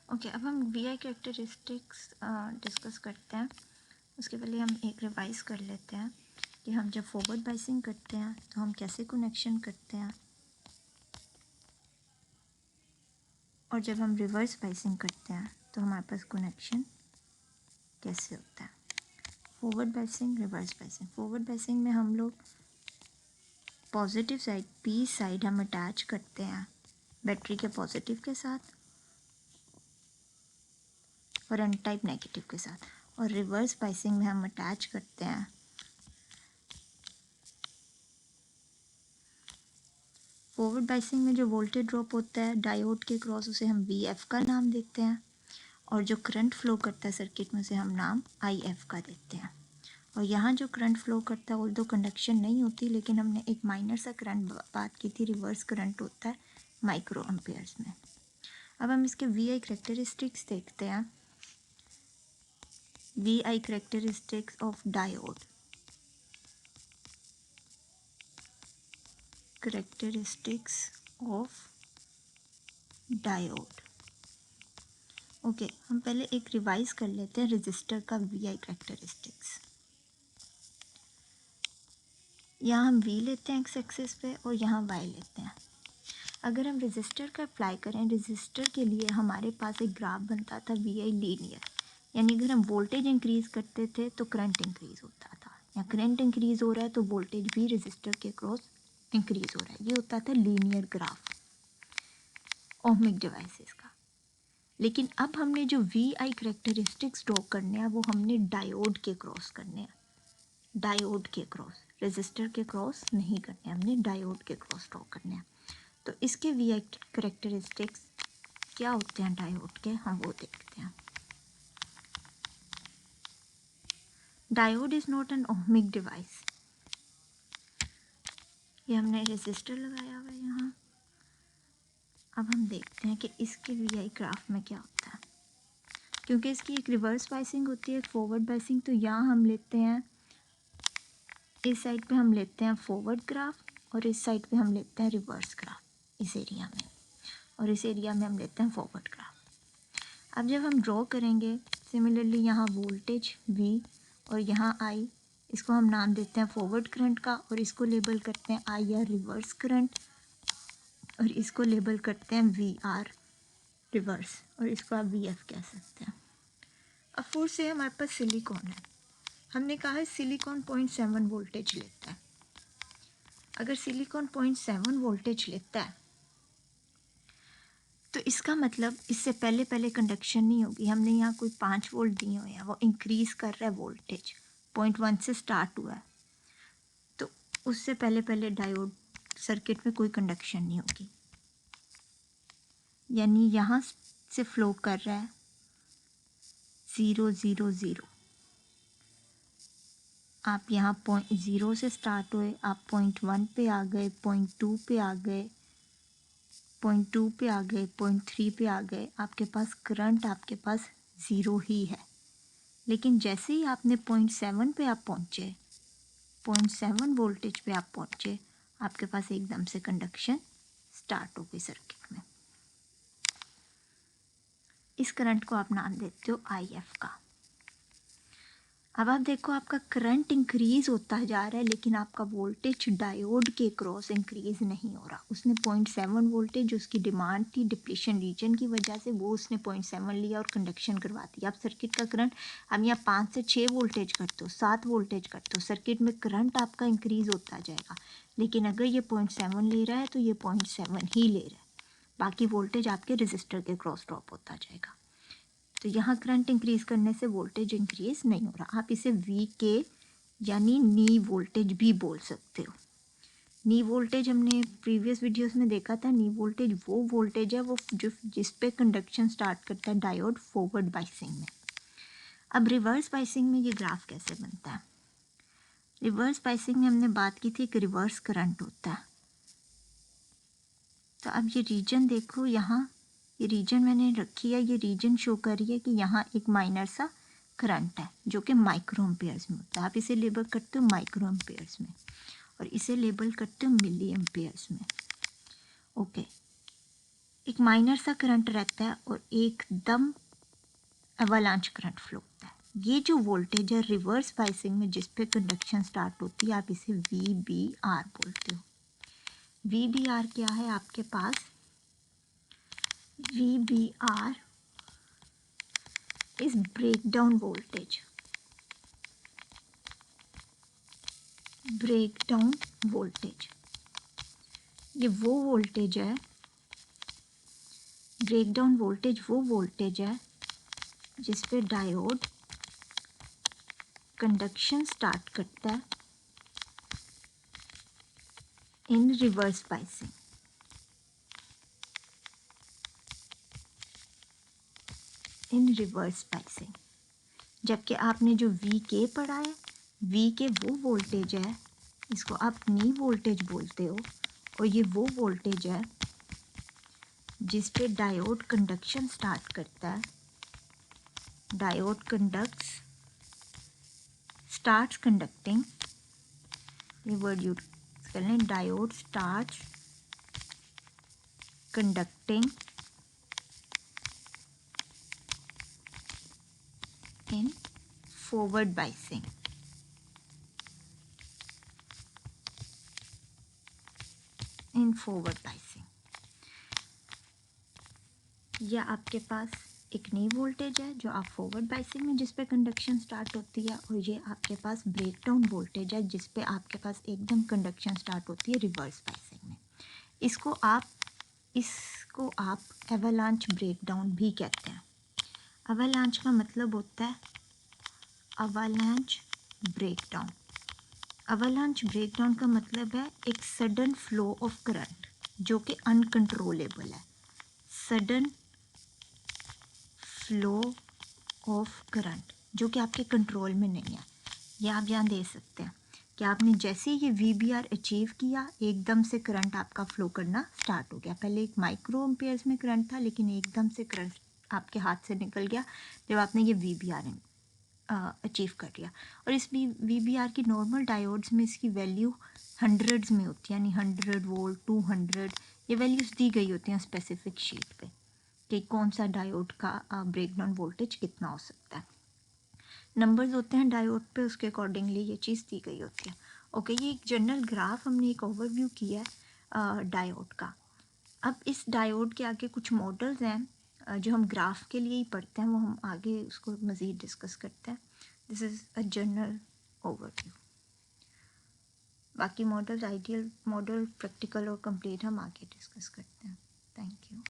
Okay, अब हम we I characteristics discuss करते हैं। उसके पहले हम एक रिवाइज कर लेते हैं कि हम जब फॉरवर्ड बाइसिंग करते हैं तो हम कैसे कनेक्शन करते हैं, और जब हम रिवर्स बाइसिंग करते हैं तो हमारे पास कनेक्शन कैसे होता है। Forward biasing, reverse biasing. Forward biasing में हम लोग पॉजिटिव साइड, पी साइड हम अटैच करते हैं बैटरी के पॉजिटिव के साथ और एन टाइप नेगेटिव के साथ, और रिवर्स बाइसिंग में हम अटैच करते हैं फॉरवर्ड बाइसिंग में जो वोल्टेज ड्रॉप होता है डायोड के क्रॉस, उसे हम वी एफ का नाम देते हैं, और जो करंट फ्लो करता है सर्किट में उसे हम नाम आई एफ का देते हैं। और यहाँ जो करंट फ्लो करता है ऑल्दो कंडक्शन नहीं होती, लेकिन हमने एक माइनर सा करंट बात की थी, रिवर्स करंट होता है माइक्रो एम्पियर्स में। अब हम इसके वी आई करेक्टरिस्टिक्स देखते हैं। V I characteristics of diode, characteristics of diode. Okay, हम पहले एक रिवाइज कर लेते हैं रजिस्टर का वी आई करेक्टरिस्टिक्स। यहाँ हम वी लेते हैं एक्स एक्सिस पे और यहाँ वाई लेते हैं। अगर हम रजिस्टर का अप्लाई करें, रजिस्टर के लिए हमारे पास एक ग्राफ बनता था वी आई लीनियर, यानी अगर हम वोल्टेज इंक्रीज़ करते थे तो करंट इंक्रीज़ होता था, या करंट इंक्रीज़ हो रहा है तो वोल्टेज भी रजिस्टर के क्रॉस इंक्रीज़ हो रहा है। ये होता था लीनियर ग्राफ ओहमिक डिवाइसेस का। लेकिन अब हमने जो वी आई करेक्टरिस्टिक्स ड्रॉ करने हैं वो हमने डायोड के क्रॉस करने हैं, डायोड के क्रॉस, रजिस्टर के क्रॉस नहीं करने, हमने डायोड के क्रॉस ड्रॉ करने हैं। तो इसके वी आई करेक्टरिस्टिक्स क्या होते हैं डायोड के, हम वो देखते हैं। Diode is not an ohmic device. ये हमने रेजिस्टर लगाया हुआ है यहाँ। अब हम देखते हैं कि इसके वी आई ग्राफ में क्या होता है। क्योंकि इसकी एक रिवर्स बाइसिंग होती है, फॉरवर्ड बाइसिंग, तो यहाँ हम लेते हैं, इस साइड पे हम लेते हैं फॉरवर्ड ग्राफ और इस साइड पे हम लेते हैं रिवर्स ग्राफ इस एरिया में, और इस एरिया में हम लेते हैं फॉरवर्ड ग्राफ। अब जब हम ड्रॉ करेंगे, सिमिलरली यहाँ वोल्टेज V और यहाँ I, इसको हम नाम देते हैं फॉरवर्ड करंट का, और इसको लेबल करते हैं I या रिवर्स करंट, और इसको लेबल करते हैं VR रिवर्स, और इसको आप VF कह सकते हैं। अब फोर से हमारे पास सिलिकॉन है। हमने कहा है सिलिकॉन 0.7 वोल्टेज लेता है। अगर सिलिकॉन 0.7 वोल्टेज लेता है तो इसका मतलब इससे पहले पहले कंडक्शन नहीं होगी। हमने यहाँ कोई 5 वोल्ट दिए हुए हैं, वो इंक्रीज़ कर रहा है वोल्टेज, 0.1 से स्टार्ट हुआ है, तो उससे पहले पहले डायोड सर्किट में कोई कंडक्शन नहीं होगी, यानी यहाँ से फ्लो कर रहा है 0 0 0। आप यहाँ 0 से स्टार्ट हुए, आप 0.1 पे आ गए, 0.2 पे आ गए, 0.2 पे आ गए, 0.3 पे आ गए, आपके पास करंट आपके पास 0 ही है। लेकिन जैसे ही आपने 0.7 पे आप पहुँचे, 0.7 वोल्टेज पे आप पहुँचे, आपके पास एकदम से कंडक्शन स्टार्ट हो गई सर्किट में। इस करंट को आप नाम देते हो आई एफ का। अब आप देखो, आपका करंट इंक्रीज़ होता जा रहा है, लेकिन आपका वोल्टेज डायोड के क्रॉस इंक्रीज़ नहीं हो रहा। उसने 0.7 वोल्टेज जो उसकी डिमांड थी डिप्लीशन रीजन की वजह से, वो उसने 0.7 लिया और कंडक्शन करवा दिया। अब सर्किट का करंट, अब यहाँ 5 से 6 वोल्टेज करते हो, 7 वोल्टेज करते हो, सर्किट में करंट आपका इंक्रीज़ होता जाएगा। लेकिन अगर ये 0.7 ले रहा है तो ये 0.7 ही ले रहा है, बाकी वोल्टेज आपके रजिस्टर के क्रॉस ड्रॉप होता जाएगा। तो यहाँ करंट इंक्रीज़ करने से वोल्टेज इंक्रीज़ नहीं हो रहा। आप इसे वी के यानी नी वोल्टेज भी बोल सकते हो। नी वोल्टेज हमने प्रीवियस वीडियोस में देखा था। नी वोल्टेज वो वोल्टेज है वो जो जिस पे कंडक्शन स्टार्ट करता है डायोड फॉरवर्ड बाइसिंग में। अब रिवर्स बाइसिंग में ये ग्राफ कैसे बनता है। रिवर्स बाइसिंग में हमने बात की थी एक रिवर्स करंट होता है। तो अब ये रीजन देखो, यहाँ ये रीजन मैंने रखी है, ये रीजन शो कर रही है कि यहाँ एक माइनर सा करंट है जो कि माइक्रो एम्पियर्स में होता है। आप इसे लेबल करते हो माइक्रो एम्पियर्स में, और इसे लेबल करते हो मिली एम्पियर्स में। ओके, एक माइनर सा करंट रहता है और एकदम एवलांच करंट फ्लो होता है। ये जो वोल्टेज है रिवर्स बाइसिंग में जिस पे कंडक्शन स्टार्ट होती है, आप इसे VBR बोलते हो। VBR क्या है आपके पास? VBR is breakdown voltage. Breakdown voltage, ये वो वोल्टेज है, ब्रेकडाउन वोल्टेज वो वोल्टेज है जिस पे डायोड कंडक्शन स्टार्ट करता है इन रिवर्स बाइसिंग। इन रिवर्स बाइसिंग, जबकि आपने जो VK पढ़ा है, VK वो वोल्टेज है, इसको आप नी वोल्टेज बोलते हो, और ये वो वोल्टेज है जिस पे डायोड कंडक्शन स्टार्ट करता है। डायोड कंडक्ट्स, स्टार्ट्स कंडक्टिंग, ये वर्ड यूज कर लें, diode starts conducting in forward biasing. In forward biasing, या आपके पास एक नई वोल्टेज है जो आप फॉरवर्ड बाइसिंग में जिस पे कंडक्शन स्टार्ट होती है, और ये आपके पास ब्रेकडाउन वोल्टेज है जिस पे आपके पास एकदम कंडक्शन स्टार्ट होती है रिवर्स बाइसिंग में। इसको आप एवलांच ब्रेकडाउन भी कहते हैं। एवलांच का मतलब होता है अवालांच ब्रेकडाउन। अवालांच ब्रेकडाउन का मतलब है एक सडन फ्लो ऑफ करंट जो कि अनकंट्रोलेबल है। सडन फ्लो ऑफ करंट जो कि आपके कंट्रोल में नहीं है। ये आप यहाँ दे सकते हैं कि आपने जैसे ये VBR अचीव किया, एकदम से करंट आपका फ्लो करना स्टार्ट हो गया। पहले एक माइक्रो एम्पियर्स में करंट था, लेकिन एकदम से करंट आपके हाथ से निकल गया जब आपने ये VBR अचीव कर लिया। और इस VBR की नॉर्मल डायोड्स में इसकी वैल्यू हंड्रेड्स में होती है, यानी 100 वोल्ट, 200, ये वैल्यूज़ दी गई होती हैं स्पेसिफिक शीट पे कि कौन सा डायोड का ब्रेकडाउन वोल्टेज कितना हो सकता है। नंबर्स होते हैं डायोड पे, उसके अकॉर्डिंगली ये चीज़ दी गई होती है। ओके, ये एक जनरल ग्राफ हमने एक ओवरव्यू किया है डायोड का। अब इस डायोड के आगे कुछ मॉडल्स हैं जो हम ग्राफ के लिए ही पढ़ते हैं, वो हम आगे उसको मज़ीद डिस्कस करते हैं। This is a general overview. बाकी मॉडल्स, आइडियल मॉडल, प्रैक्टिकल और कंप्लीट हम आगे डिस्कस करते हैं। Thank you.